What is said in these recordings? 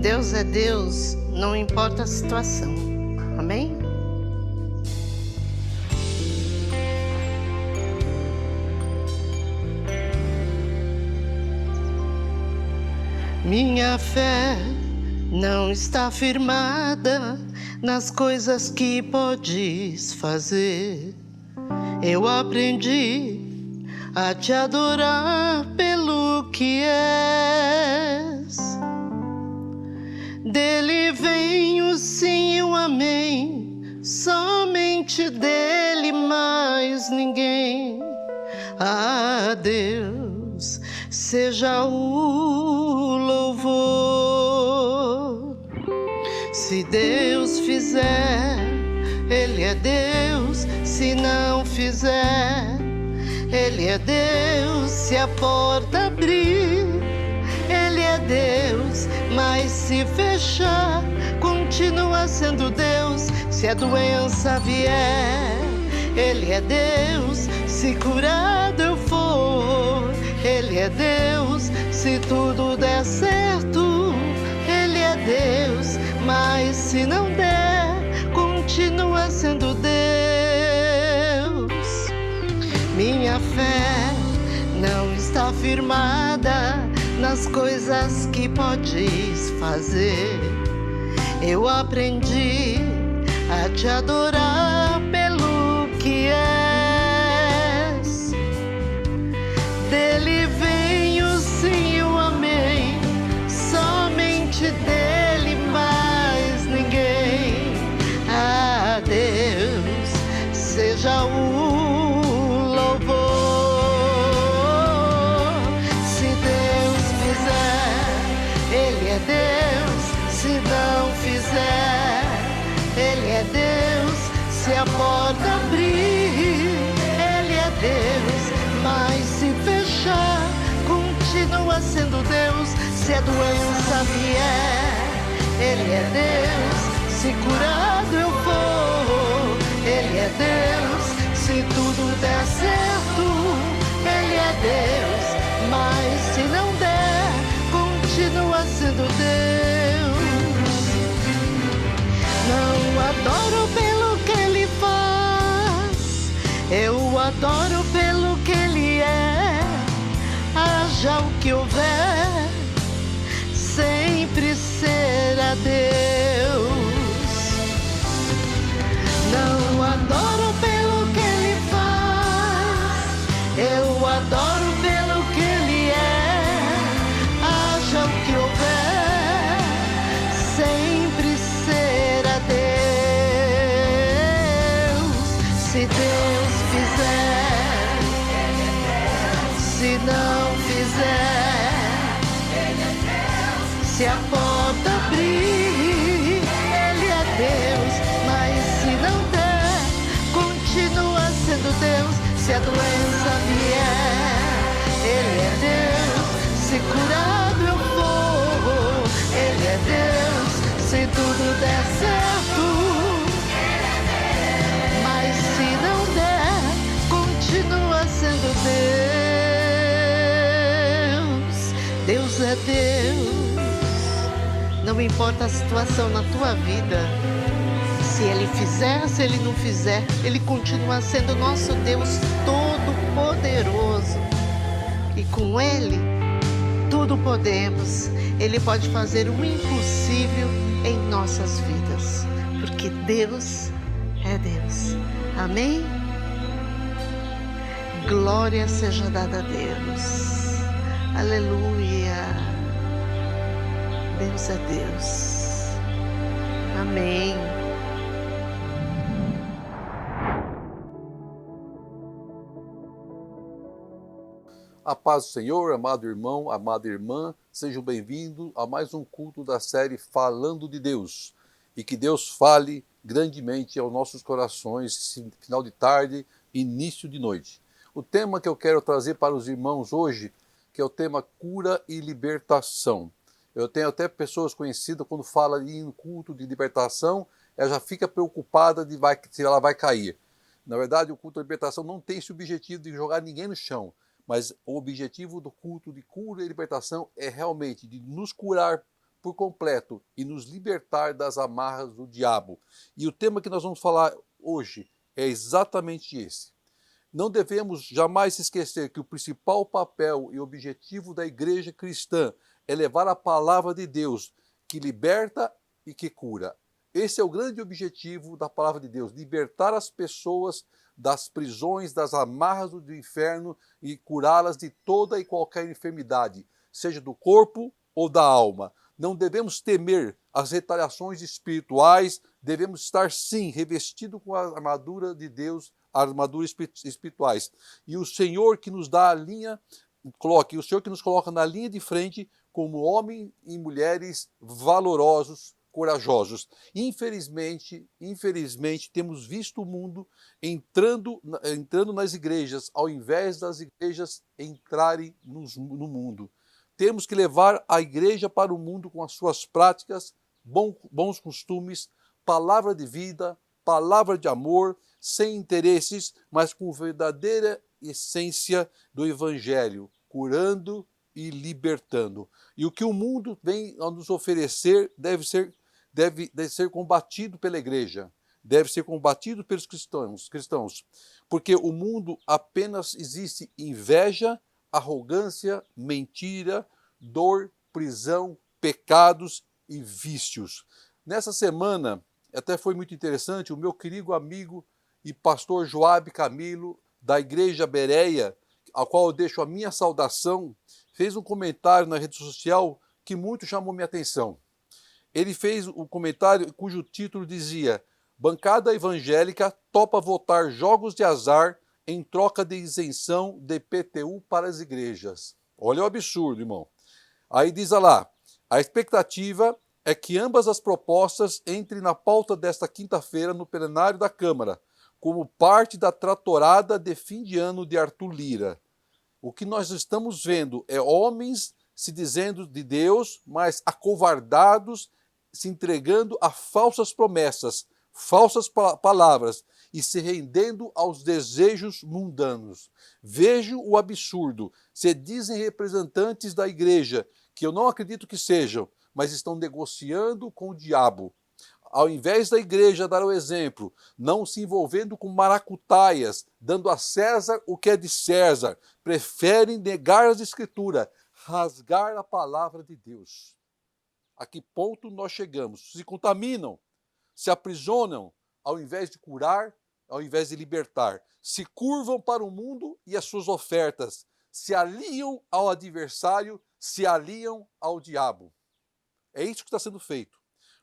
Deus é Deus, não importa a situação. Amém? Minha fé não está firmada nas coisas que podes fazer. Eu aprendi a te adorar pelo que és. Dele vem o sim e o amém, somente dele, mais ninguém. A Deus seja o louvor. Se Deus fizer, Ele é Deus. Se não fizer, Ele é Deus. Se a porta abrir, Ele é Deus. Mas se fechar, continua sendo Deus. Se a doença vier, Ele é Deus. Se curado eu for, Ele é Deus. Se tudo der certo, Ele é Deus. Mas se não der, continua sendo Deus. Minha fé não está firmada nas coisas que podes fazer. Eu aprendi a te adorar pelo que és. Dele vem o sim e o amém, somente dele, mais ninguém. A Deus seja o louvor. Se Deus fizer, Ele é Deus. Se não fizer, Ele é Deus. Se a porta abrir, Ele é Deus. Mas se fechar, continua sendo Deus. Se a doença vier, Ele é Deus. Se curado eu for, Ele é Deus. Se tudo der certo, Ele é Deus. Mas se não der, continua sendo Deus. Não adoro pelo que Ele faz, eu adoro pelo que Ele é. Haja o que houver, sempre será Deus. Não adoro pelo que Ele faz, eu adoro pelo que Ele é. Haja o que houver, sempre será Deus. Se Deus fizer, se não fizer, se a porta abrir, Ele é Deus. Mas se não der, continua sendo Deus. Se a doença vier, Ele é Deus. Se curado eu for, Ele é Deus. Se tudo der certo, mas se não der, continua sendo Deus. Deus é Deus. Não importa a situação na tua vida, se Ele fizer, se Ele não fizer, Ele continua sendo nosso Deus Todo-Poderoso. E com Ele, tudo podemos. Ele pode fazer o impossível em nossas vidas, porque Deus é Deus. Amém? Glória seja dada a Deus. Aleluia. Deus é Deus. Amém. A paz do Senhor, amado irmão, amada irmã, sejam bem-vindos a mais um culto da série Falando de Deus. E que Deus fale grandemente aos nossos corações, final de tarde, início de noite. O tema que eu quero trazer para os irmãos hoje, que é o tema cura e libertação. Eu tenho até pessoas conhecidas, quando fala em culto de libertação, ela já fica preocupada se ela vai cair. Na verdade, o culto de libertação não tem esse objetivo de jogar ninguém no chão, mas o objetivo do culto de cura e libertação é realmente de nos curar por completo e nos libertar das amarras do diabo. E o tema que nós vamos falar hoje é exatamente esse. Não devemos jamais esquecer que o principal papel e objetivo da igreja cristã é levar a palavra de Deus, que liberta e que cura. Esse é o grande objetivo da palavra de Deus, libertar as pessoas das prisões, das amarras do inferno e curá-las de toda e qualquer enfermidade, seja do corpo ou da alma. Não devemos temer as retaliações espirituais, devemos estar sim revestidos com a armadura de Deus, armaduras espirituais. E o Senhor que nos dá a linha, o Senhor que nos coloca na linha de frente como homens e mulheres valorosos, corajosos. Infelizmente, temos visto o mundo entrando nas igrejas, ao invés das igrejas entrarem no mundo. Temos que levar a igreja para o mundo com as suas práticas, bons costumes, palavra de vida, palavra de amor, sem interesses, mas com verdadeira essência do Evangelho, curando e libertando. E o que o mundo vem a nos oferecer deve ser combatido pela igreja, deve ser combatido pelos cristãos, porque o mundo apenas existe inveja, arrogância, mentira, dor, prisão, pecados e vícios. Nessa semana, até foi muito interessante, o meu querido amigo e pastor Joabe Camilo, da Igreja Bereia, ao qual eu deixo a minha saudação, fez um comentário na rede social que muito chamou minha atenção. Ele fez um comentário cujo título dizia: bancada evangélica topa votar jogos de azar em troca de isenção de IPTU para as igrejas. Olha o absurdo, irmão. Aí diz lá, a expectativa é que ambas as propostas entrem na pauta desta quinta-feira no plenário da Câmara, como parte da tratorada de fim de ano de Arthur Lira. O que nós estamos vendo é homens se dizendo de Deus, mas acovardados, se entregando a falsas promessas, falsas palavras e se rendendo aos desejos mundanos. Vejo o absurdo. Se dizem representantes da igreja, que eu não acredito que sejam, mas estão negociando com o diabo. Ao invés da igreja dar o exemplo, não se envolvendo com maracutaias, dando a César o que é de César, preferem negar as escrituras, rasgar a palavra de Deus. A que ponto nós chegamos? Se contaminam, se aprisionam, ao invés de curar, ao invés de libertar. Se curvam para o mundo e as suas ofertas, se aliam ao adversário, se aliam ao diabo. É isso que está sendo feito.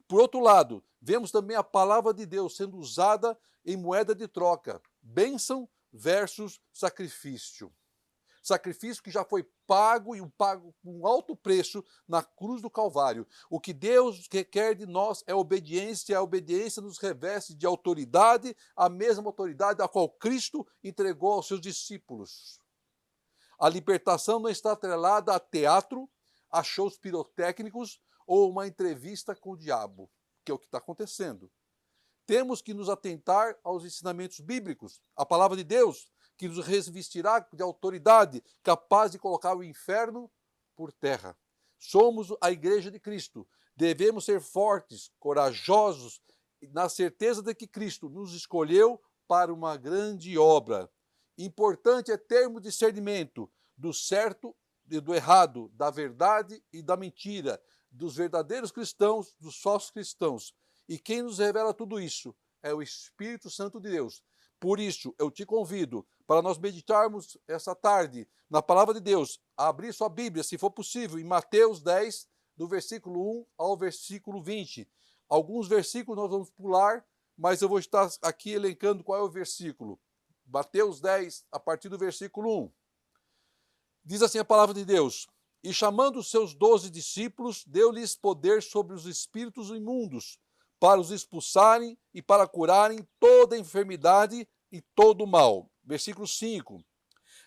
Por outro lado, vemos também a palavra de Deus sendo usada em moeda de troca. Bênção versus sacrifício. Sacrifício que já foi pago e pago com um alto preço na cruz do Calvário. O que Deus requer de nós é obediência, a obediência nos reveste de autoridade, a mesma autoridade a qual Cristo entregou aos seus discípulos. A libertação não está atrelada a teatro, a shows pirotécnicos ou uma entrevista com o diabo, que é o que está acontecendo. Temos que nos atentar aos ensinamentos bíblicos, a palavra de Deus, que nos revestirá de autoridade, capaz de colocar o inferno por terra. Somos a igreja de Cristo. Devemos ser fortes, corajosos, na certeza de que Cristo nos escolheu para uma grande obra. Importante é termos discernimento do certo e do errado, da verdade e da mentira, dos verdadeiros cristãos, dos falsos cristãos. E quem nos revela tudo isso é o Espírito Santo de Deus. Por isso, eu te convido para nós meditarmos essa tarde na palavra de Deus, a abrir sua Bíblia, se for possível, em Mateus 10, do versículo 1 ao versículo 20. Alguns versículos nós vamos pular, mas eu vou estar aqui elencando qual é o versículo. Mateus 10, a partir do versículo 1. Diz assim a palavra de Deus: e chamando os seus 12 discípulos, deu-lhes poder sobre os espíritos imundos, para os expulsarem e para curarem toda enfermidade e todo mal. Versículo 5.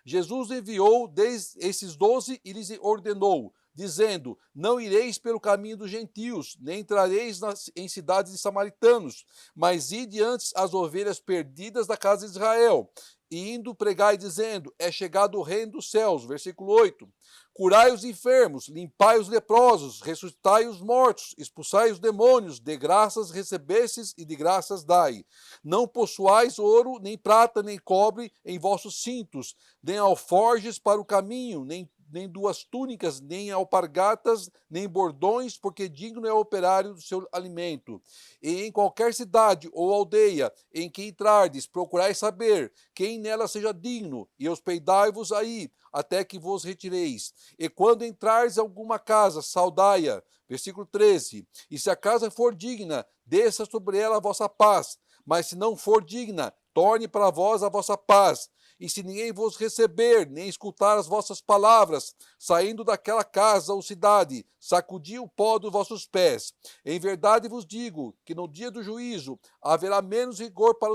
Jesus enviou esses 12 e lhes ordenou, dizendo: não ireis pelo caminho dos gentios, nem entrareis em cidades de samaritanos, mas ide antes as ovelhas perdidas da casa de Israel. E indo pregai dizendo, é chegado o reino dos céus. Versículo 8. Curai os enfermos, limpai os leprosos, ressuscitai os mortos, expulsai os demônios, de graças recebestes e de graças dai. Não possuais ouro, nem prata, nem cobre em vossos cintos, nem alforjes para o caminho, nem duas túnicas, nem alpargatas, nem bordões, porque digno é o operário do seu alimento. E em qualquer cidade ou aldeia em que entrardes, procurai saber quem nela seja digno, e hospedai-vos aí, até que vos retireis. E quando entrares em alguma casa, saudai-a. Versículo 13. E se a casa for digna, desça sobre ela a vossa paz. Mas se não for digna, torne para vós a vossa paz. E se ninguém vos receber, nem escutar as vossas palavras, saindo daquela casa ou cidade, sacudi o pó dos vossos pés. Em verdade vos digo que no dia do juízo haverá menos rigor para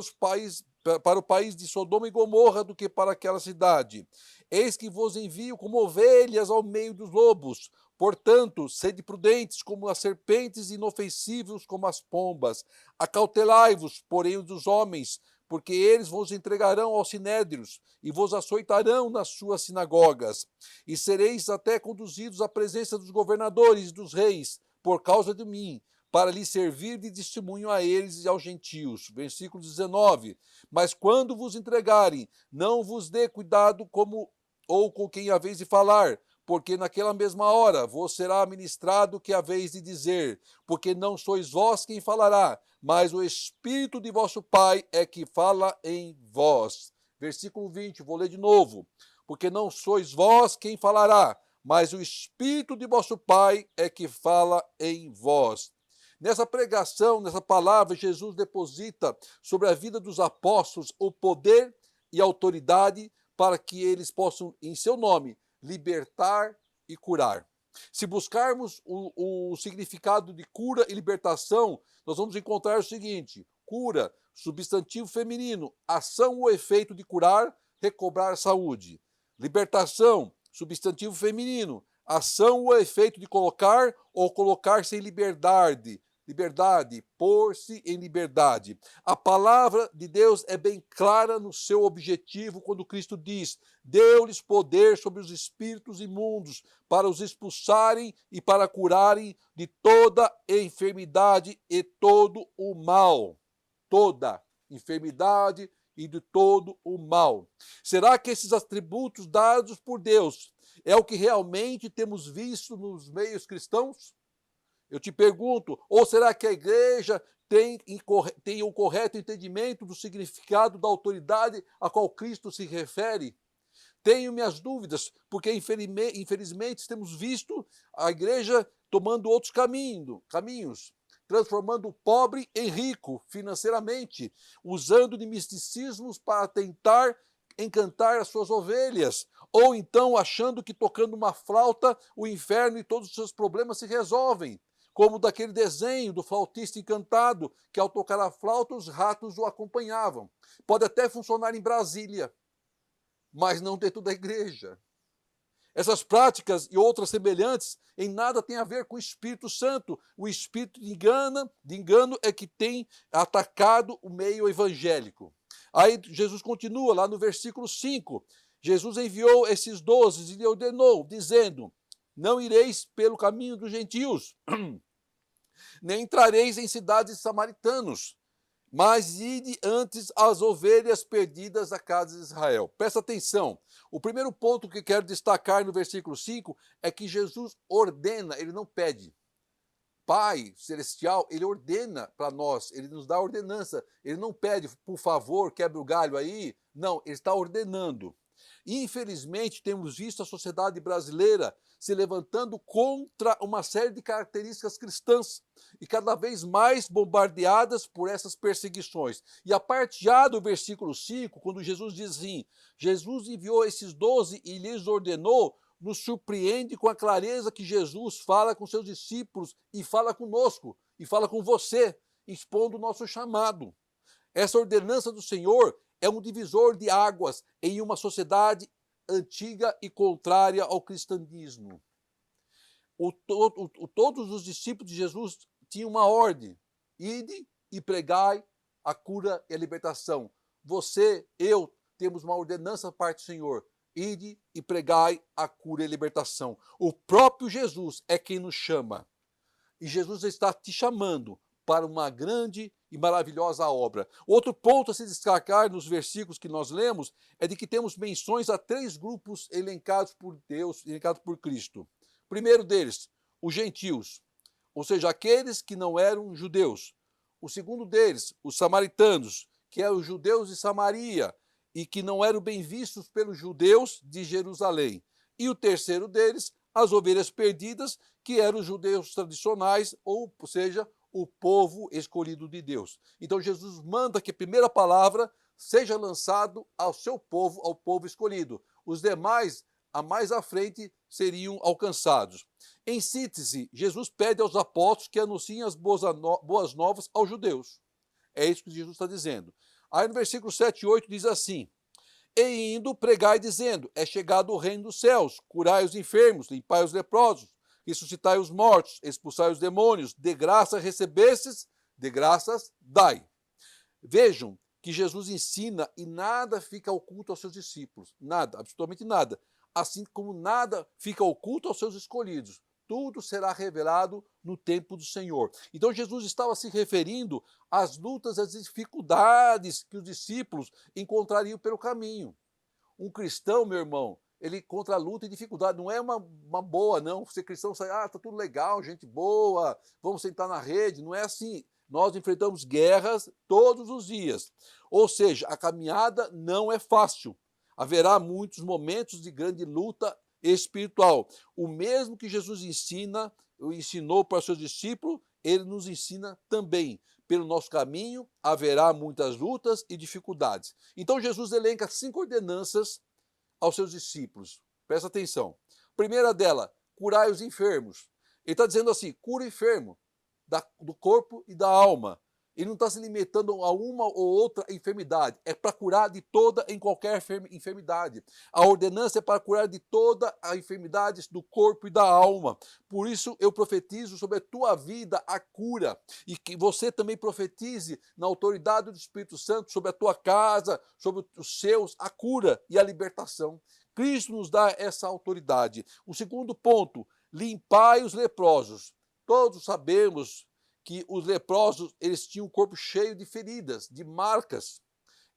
o país de Sodoma e Gomorra do que para aquela cidade. Eis que vos envio como ovelhas ao meio dos lobos. Portanto, sede prudentes como as serpentes e inofensivos como as pombas. Acautelai-vos, porém, dos homens, porque eles vos entregarão aos sinédrios e vos açoitarão nas suas sinagogas. E sereis até conduzidos à presença dos governadores e dos reis, por causa de mim, para lhes servir de testemunho a eles e aos gentios. Versículo 19. Mas quando vos entregarem, não vos dê cuidado como ou com quem haveis de falar, porque naquela mesma hora vos será ministrado o que haveis de dizer, porque não sois vós quem falará, mas o Espírito de vosso Pai é que fala em vós. Versículo 20, vou ler de novo. Porque não sois vós quem falará, mas o Espírito de vosso Pai é que fala em vós. Nessa pregação, nessa palavra, Jesus deposita sobre a vida dos apóstolos o poder e autoridade para que eles possam, em seu nome, libertar e curar. Se buscarmos o significado de cura e libertação, nós vamos encontrar o seguinte: cura, substantivo feminino, ação ou efeito de curar, recobrar saúde. Libertação, substantivo feminino, ação ou efeito de colocar ou colocar-se em liberdade. Liberdade, pôr-se em liberdade. A palavra de Deus é bem clara no seu objetivo quando Cristo diz: deu-lhes poder sobre os espíritos imundos para os expulsarem e para curarem de toda enfermidade e todo o mal. Toda enfermidade e de todo o mal. Será que esses atributos dados por Deus é o que realmente temos visto nos meios cristãos? Eu te pergunto, ou será que a igreja tem o correto entendimento do significado da autoridade a qual Cristo se refere? Tenho minhas dúvidas, porque infelizmente temos visto a igreja tomando outros caminhos, transformando o pobre em rico financeiramente, usando de misticismos para tentar encantar as suas ovelhas, ou então achando que tocando uma flauta o inferno e todos os seus problemas se resolvem. Como daquele desenho do flautista encantado, que ao tocar a flauta os ratos o acompanhavam. Pode até funcionar em Brasília, mas não dentro da igreja. Essas práticas e outras semelhantes em nada têm a ver com o Espírito Santo. O espírito de engano é que tem atacado o meio evangélico. Aí Jesus continua lá no versículo 5. Jesus enviou esses 12 e lhe ordenou, dizendo: não ireis pelo caminho dos gentios, nem entrareis em cidades de samaritanos, mas ide antes às ovelhas perdidas da casa de Israel. Presta atenção. O primeiro ponto que quero destacar no versículo 5 é que Jesus ordena, ele não pede. Pai Celestial, ele ordena para nós, ele nos dá ordenança. Ele não pede, por favor, quebre o galho aí. Não, ele está ordenando. Infelizmente, temos visto a sociedade brasileira se levantando contra uma série de características cristãs e cada vez mais bombardeadas por essas perseguições. E a parte A do versículo 5, quando Jesus diz assim: Jesus enviou esses 12 e lhes ordenou, nos surpreende com a clareza que Jesus fala com seus discípulos e fala conosco, e fala com você, expondo o nosso chamado. Essa ordenança do Senhor é um divisor de águas em uma sociedade antiga e contrária ao cristianismo. Todos os discípulos de Jesus tinham uma ordem: ide e pregai a cura e a libertação. Você, eu, temos uma ordenança da parte do Senhor. Ide e pregai a cura e a libertação. O próprio Jesus é quem nos chama. E Jesus está te chamando para uma grande e maravilhosa obra. Outro ponto a se destacar nos versículos que nós lemos é de que temos menções a 3 grupos elencados por Deus, elencados por Cristo. O primeiro deles, os gentios, ou seja, aqueles que não eram judeus. O segundo deles, os samaritanos, que eram os judeus de Samaria e que não eram bem vistos pelos judeus de Jerusalém. E o terceiro deles, as ovelhas perdidas, que eram os judeus tradicionais, ou seja, o povo escolhido de Deus. Então Jesus manda que a primeira palavra seja lançado ao seu povo, ao povo escolhido. Os demais, a mais à frente, seriam alcançados. Em síntese, Jesus pede aos apóstolos que anunciem as boas novas aos judeus. É isso que Jesus está dizendo. Aí no versículo 7 e 8 diz assim: E indo, pregai dizendo, é chegado o reino dos céus, curai os enfermos, limpai os leprosos, ressuscitai os mortos, expulsai os demônios, de graça recebestes, de graças dai. Vejam que Jesus ensina e nada fica oculto aos seus discípulos. Nada, absolutamente nada. Assim como nada fica oculto aos seus escolhidos. Tudo será revelado no tempo do Senhor. Então Jesus estava se referindo às lutas, às dificuldades que os discípulos encontrariam pelo caminho. Um cristão, meu irmão, ele encontra luta e dificuldade. Não é uma boa, não. Ser cristão, sai, tá tudo legal, gente boa, vamos sentar na rede. Não é assim. Nós enfrentamos guerras todos os dias. Ou seja, a caminhada não é fácil. Haverá muitos momentos de grande luta espiritual. O mesmo que Jesus ensinou para os seus discípulos, ele nos ensina também. Pelo nosso caminho haverá muitas lutas e dificuldades. Então Jesus elenca 5 ordenanças aos seus discípulos. Presta atenção. Primeira dela, curai os enfermos. Ele está dizendo assim, cura o enfermo do corpo e da alma. Ele não está se limitando a uma ou outra enfermidade. É para curar de toda em qualquer enfermidade. A ordenança é para curar de toda a enfermidade do corpo e da alma. Por isso eu profetizo sobre a tua vida a cura. E que você também profetize na autoridade do Espírito Santo sobre a tua casa, sobre os seus, a cura e a libertação. Cristo nos dá essa autoridade. O segundo ponto, limpai os leprosos. Todos sabemos que os leprosos, eles tinham o corpo cheio de feridas, de marcas.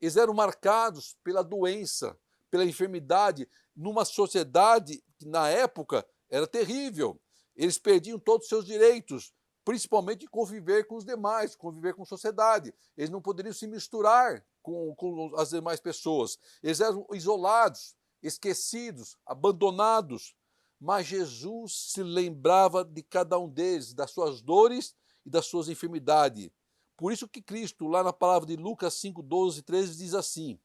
Eles eram marcados pela doença, pela enfermidade, numa sociedade que na época era terrível. Eles perdiam todos os seus direitos, principalmente conviver com os demais, conviver com a sociedade. Eles não poderiam se misturar com as demais pessoas. Eles eram isolados, esquecidos, abandonados. Mas Jesus se lembrava de cada um deles, das suas dores e das suas enfermidades. Por isso que Cristo, lá na palavra de Lucas 5, 12 e 13, diz assim: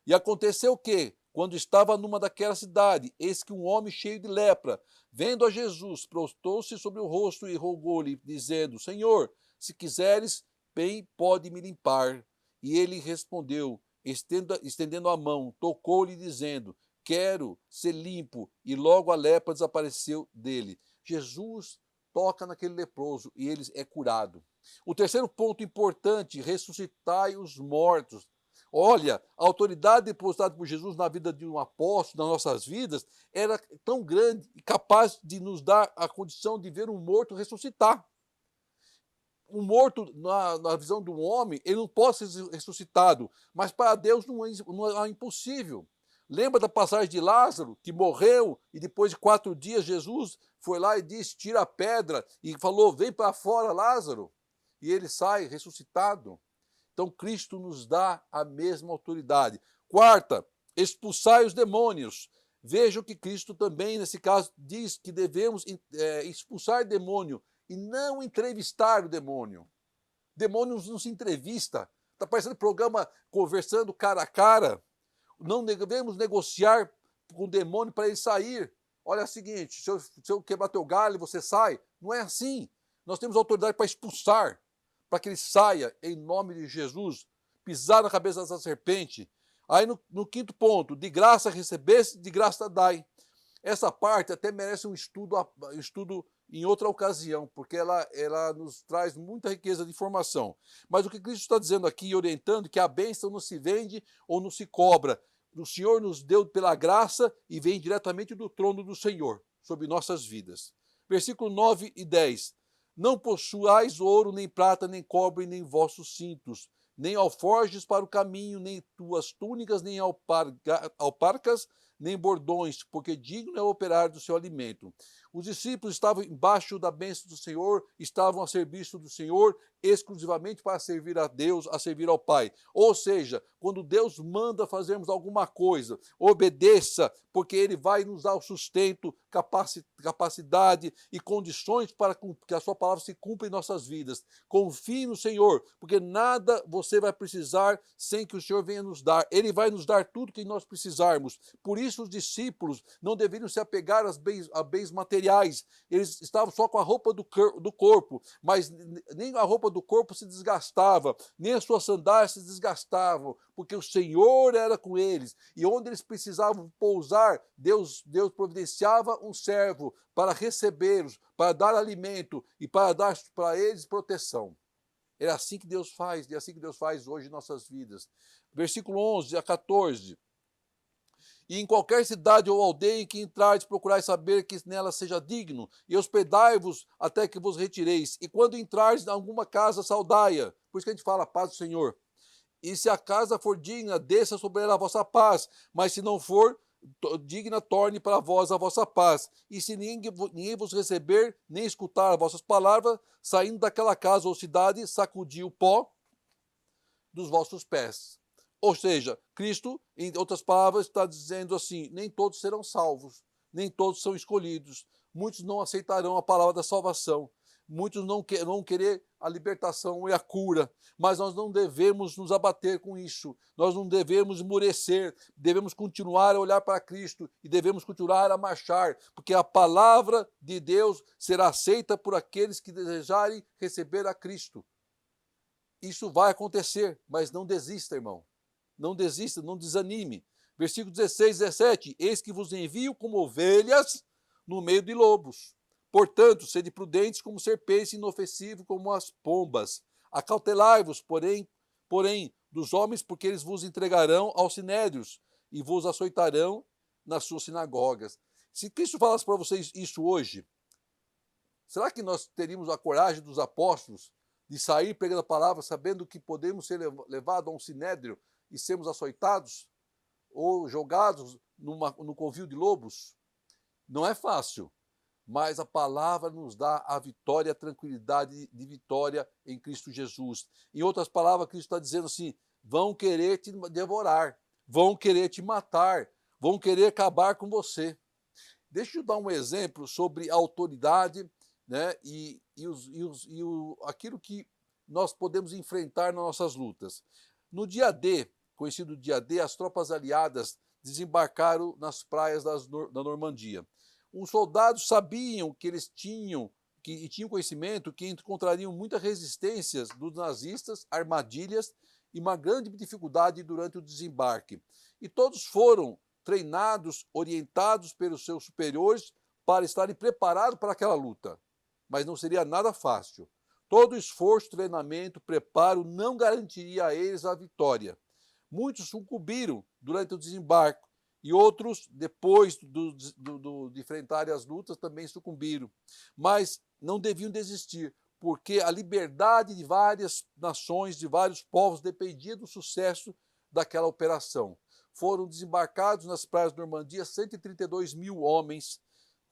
E aconteceu que, quando estava numa daquela cidade, eis que um homem cheio de lepra, vendo a Jesus, prostrou-se sobre o rosto e rogou-lhe, dizendo, Senhor, se quiseres, bem pode me limpar. E ele respondeu, estendendo a mão, tocou-lhe, dizendo, quero ser limpo. E logo a lepra desapareceu dele. Jesus toca naquele leproso e ele é curado. O terceiro ponto importante, ressuscitai os mortos. Olha, a autoridade depositada por Jesus na vida de um apóstolo, nas nossas vidas, era tão grande e capaz de nos dar a condição de ver um morto ressuscitar. Um morto, na visão de um homem, ele não pode ser ressuscitado, mas para Deus não é impossível. Lembra da passagem de Lázaro, que morreu, e depois de 4 dias Jesus foi lá e disse, tira a pedra, e falou, vem para fora Lázaro. E ele sai ressuscitado. Então Cristo nos dá a mesma autoridade. Quarta, expulsai os demônios. Vejam que Cristo também, nesse caso, diz que devemos expulsar demônio e não entrevistar o demônio. Demônio não se entrevista. Está parecendo programa conversando cara a cara. Não devemos negociar com o demônio para ele sair. Olha é o seguinte, se eu quebrar teu galho, você sai. Não é assim. Nós temos autoridade para expulsar, para que ele saia em nome de Jesus, pisar na cabeça da serpente. Aí no quinto ponto, de graça recebeste, de graça dai. Essa parte até merece um estudo em outra ocasião, porque ela nos traz muita riqueza de informação. Mas o que Cristo está dizendo aqui, orientando, que a bênção não se vende ou não se cobra. o Senhor nos deu pela graça e vem diretamente do trono do Senhor sobre nossas vidas. Versículo 9 e 10. Não possuais ouro, nem prata, nem cobre, nem vossos cintos, nem alforjes para o caminho, nem tuas túnicas, nem alparcas, nem bordões, porque digno é o operário do seu alimento. Os discípulos estavam embaixo da bênção do Senhor, estavam a serviço do Senhor, exclusivamente para servir a Deus, a servir ao Pai. Ou seja, quando Deus manda fazermos alguma coisa, obedeça, porque Ele vai nos dar o sustento, capacidade e condições para que a sua palavra se cumpra em nossas vidas. Confie no Senhor, porque nada você vai precisar sem que o Senhor venha nos dar. Ele vai nos dar tudo que nós precisarmos. Por isso os discípulos não deveriam se apegar a bens materiais. Eles estavam só com a roupa do corpo, mas nem a roupa do corpo se desgastava, nem as suas sandálias se desgastavam, porque o Senhor era com eles. E onde eles precisavam pousar, Deus providenciava um servo para recebê-los, para dar alimento e para dar para eles proteção. É assim que Deus faz, e é assim que Deus faz hoje em nossas vidas. Versículo 11 a 14. E em qualquer cidade ou aldeia em que entrardes, procurai saber que nela seja digno, e hospedai-vos até que vos retireis. E quando entrardes em alguma casa, saudai-a. Por isso que a gente fala, paz do Senhor. E se a casa for digna, desça sobre ela a vossa paz. Mas se não for digna, torne para vós a vossa paz. E se ninguém vos receber, nem escutar as vossas palavras, saindo daquela casa ou cidade, sacudi o pó dos vossos pés. Ou seja, Cristo, em outras palavras, está dizendo assim, nem todos serão salvos, nem todos são escolhidos, muitos não aceitarão a palavra da salvação, muitos não vão querer a libertação e a cura, mas nós não devemos nos abater com isso, nós não devemos esmorecer, devemos continuar a olhar para Cristo e devemos continuar a marchar, porque a palavra de Deus será aceita por aqueles que desejarem receber a Cristo. Isso vai acontecer, mas não desista, irmão. Não desista, não desanime. Versículo 16, 17. Eis que vos envio como ovelhas no meio de lobos. Portanto, sede prudentes como serpentes, inofensivos como as pombas. Acautelai-vos, porém, dos homens, porque eles vos entregarão aos sinédrios e vos açoitarão nas suas sinagogas. Se Cristo falasse para vocês isso hoje, será que nós teríamos a coragem dos apóstolos de sair pregando a palavra, sabendo que podemos ser levados a um sinédrio e sermos açoitados ou jogados no covil de lobos? Não é fácil, mas a palavra nos dá a vitória, a tranquilidade de vitória em Cristo Jesus. Em outras palavras, Cristo está dizendo assim, vão querer te devorar, vão querer te matar, vão querer acabar com você. Deixa eu dar um exemplo sobre a autoridade, né, aquilo que nós podemos enfrentar nas nossas lutas. No dia D, conhecido dia D, as tropas aliadas desembarcaram nas praias da Normandia. Os soldados sabiam que eles tinham conhecimento que encontrariam muitas resistências dos nazistas, armadilhas e uma grande dificuldade durante o desembarque. E todos foram treinados, orientados pelos seus superiores para estarem preparados para aquela luta. Mas não seria nada fácil. Todo esforço, treinamento, preparo não garantiria a eles a vitória. Muitos sucumbiram durante o desembarque e outros, depois de enfrentarem as lutas, também sucumbiram. Mas não deviam desistir, porque a liberdade de várias nações, de vários povos, dependia do sucesso daquela operação. Foram desembarcados nas praias da Normandia 132 mil homens,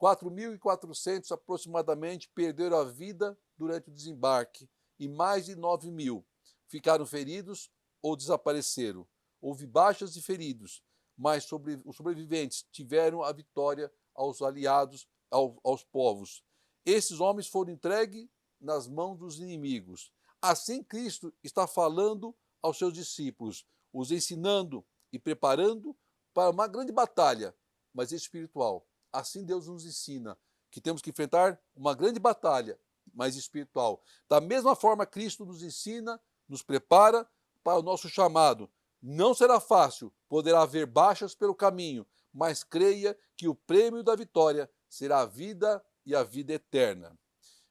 4.400 aproximadamente perderam a vida durante o desembarque e mais de 9 mil ficaram feridos ou desapareceram. Houve baixas e feridos, mas os sobreviventes tiveram a vitória aos aliados, aos povos. Esses homens foram entregues nas mãos dos inimigos. Assim Cristo está falando aos seus discípulos, os ensinando e preparando para uma grande batalha, mas espiritual. Assim Deus nos ensina que temos que enfrentar uma grande batalha, mas espiritual. Da mesma forma, Cristo nos ensina, nos prepara para o nosso chamado. Não será fácil, poderá haver baixas pelo caminho, mas creia que o prêmio da vitória será a vida e a vida eterna.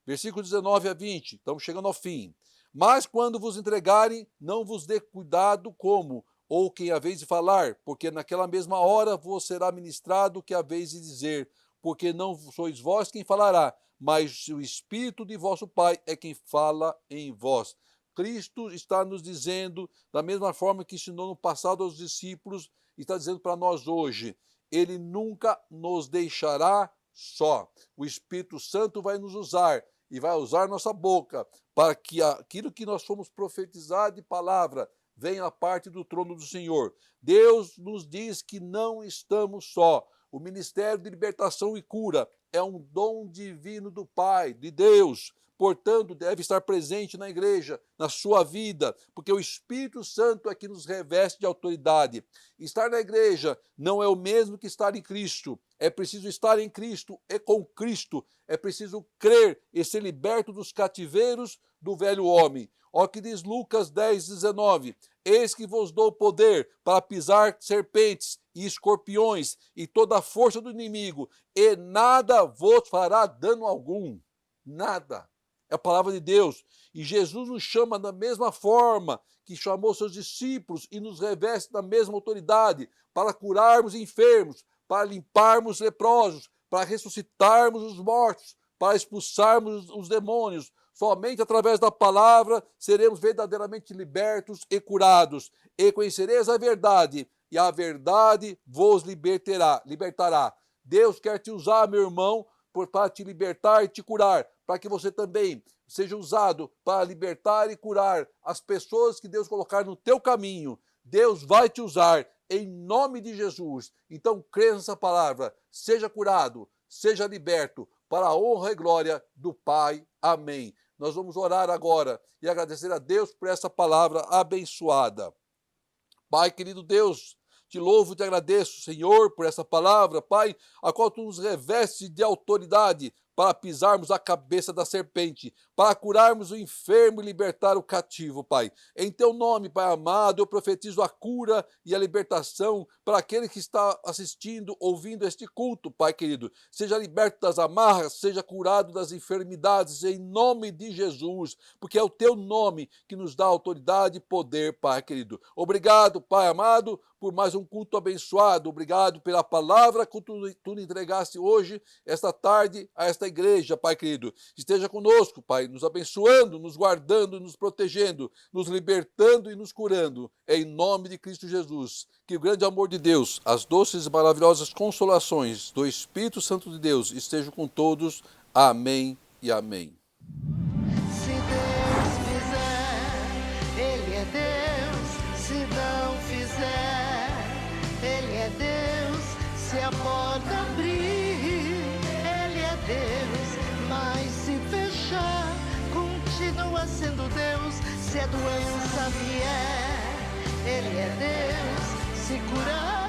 Versículo 19 a 20, estamos chegando ao fim. Mas quando vos entregarem, não vos dê cuidado como ou quem haveis de falar, porque naquela mesma hora vos será ministrado o que haveis de dizer, porque não sois vós quem falará, mas o Espírito de vosso Pai é quem fala em vós. Cristo está nos dizendo, da mesma forma que ensinou no passado aos discípulos, está dizendo para nós hoje, Ele nunca nos deixará só. O Espírito Santo vai nos usar e vai usar nossa boca para que aquilo que nós fomos profetizar de palavra venha a parte do trono do Senhor. Deus nos diz que não estamos só. O ministério de libertação e cura é um dom divino do Pai, de Deus. Portanto, deve estar presente na igreja, na sua vida, porque o Espírito Santo é que nos reveste de autoridade. Estar na igreja não é o mesmo que estar em Cristo. É preciso estar em Cristo e com Cristo. É preciso crer e ser liberto dos cativeiros do velho homem. Olha o que diz Lucas 10:19. Eis que vos dou poder para pisar serpentes e escorpiões e toda a força do inimigo, e nada vos fará dano algum. Nada. É a palavra de Deus. E Jesus nos chama da mesma forma que chamou seus discípulos e nos reveste da mesma autoridade para curarmos enfermos, para limparmos leprosos, para ressuscitarmos os mortos, para expulsarmos os demônios. Somente através da palavra seremos verdadeiramente libertos e curados. E conhecereis a verdade, e a verdade vos libertará. Deus quer te usar, meu irmão, para te libertar e te curar, para que você também seja usado para libertar e curar as pessoas que Deus colocar no teu caminho. Deus vai te usar em nome de Jesus. Então, crê nessa palavra, seja curado, seja liberto, para a honra e glória do Pai. Amém. Nós vamos orar agora e agradecer a Deus por essa palavra abençoada. Pai, querido Deus, te louvo e te agradeço, Senhor, por essa palavra, Pai, a qual tu nos reveste de autoridade para pisarmos a cabeça da serpente, para curarmos o enfermo e libertar o cativo, Pai. Em teu nome, Pai amado, eu profetizo a cura e a libertação para aquele que está assistindo, ouvindo este culto, Pai querido. Seja liberto das amarras, seja curado das enfermidades, em nome de Jesus, porque é o teu nome que nos dá autoridade e poder, Pai querido. Obrigado, Pai amado, por mais um culto abençoado. Obrigado pela palavra que tu nos entregaste hoje, esta tarde, a esta igreja, Pai querido. Esteja conosco, Pai, nos abençoando, nos guardando, nos protegendo, nos libertando e nos curando. Em nome de Cristo Jesus. Que o grande amor de Deus, as doces e maravilhosas consolações do Espírito Santo de Deus estejam com todos. Amém e amém. Se Deus fizer, Ele é Deus. Se não fizer, Ele é Deus. Se a porta abrir, Ele é Deus. Mas se fechar, continua sendo Deus. Se a doença vier, Ele é Deus. Se curar,